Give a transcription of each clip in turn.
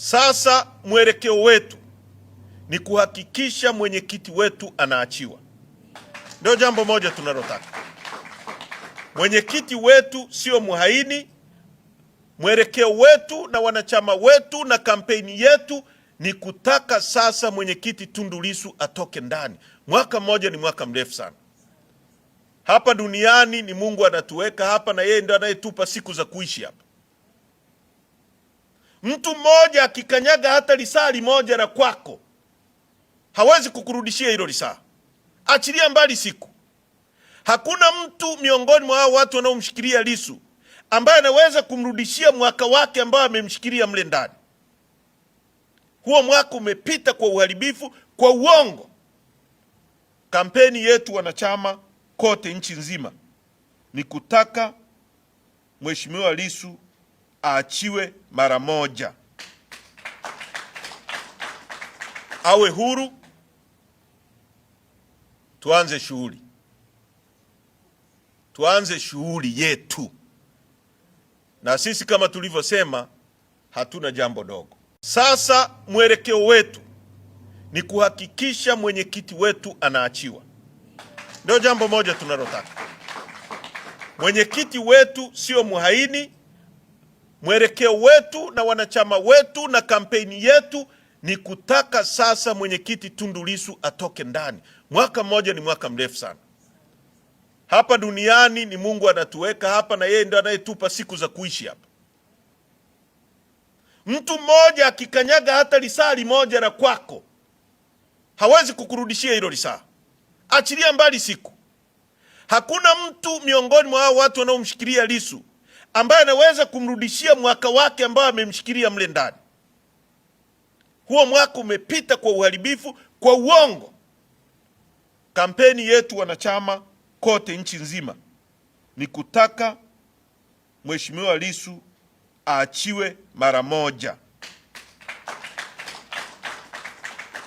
Sasa mwelekeo wetu ni kuhakikisha mwenyekiti wetu anaachiwa. Ndio jambo moja tunalotaka. Mwenyekiti wetu sio muhaini. Mwelekeo wetu na wanachama wetu na kampeni yetu ni kutaka sasa mwenyekiti Tundu Lissu atoke ndani. Mwaka mmoja ni mwaka mrefu sana. Hapa duniani ni Mungu anatuweka hapa na yeye ndiye anayetupa siku za kuishi hapa. Mtu mmoja akikanyaga hata lisali moja la kwako hawezi kukurudishia hilo lisaa. Achilia mbali siku. Hakuna mtu miongoni mwa hao watu wanaomshikilia Lissu ambaye anaweza kumrudishia mwaka wake ambao amemshikilia mle ndani. Huo mwaka umepita kwa uharibifu, kwa uongo. Kampeni yetu wanachama kote nchi nzima ni kutaka Mheshimiwa Lissu aachiwe mara moja, awe huru, tuanze shughuli yetu. Na sisi kama tulivyosema, hatuna jambo dogo. Sasa mwelekeo wetu ni kuhakikisha mwenyekiti wetu anaachiwa. Ndio jambo moja tunalotaka. Mwenyekiti wetu sio muhaini. Mwelekeo wetu na wanachama wetu na kampeni yetu ni kutaka sasa mwenyekiti Tundu Lissu atoke ndani. Mwaka mmoja ni mwaka mrefu sana. Hapa duniani ni Mungu anatuweka hapa na yeye ndiye anayetupa siku za kuishi hapa. Mtu mmoja akikanyaga hata lisali moja la kwako hawezi kukurudishia hilo lisaa. Achilia mbali siku. Hakuna mtu miongoni mwa hao watu wanaomshikilia Lissu ambaye anaweza kumrudishia mwaka wake ambao amemshikilia mle ndani. Huo mwaka umepita kwa uharibifu, kwa uongo. Kampeni yetu wanachama kote nchi nzima ni kutaka Mheshimiwa Lissu aachiwe mara moja,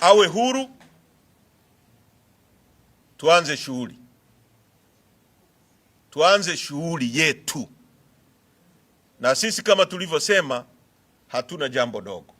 awe huru, tuanze shughuli yetu. Na sisi kama tulivyosema, hatuna jambo dogo.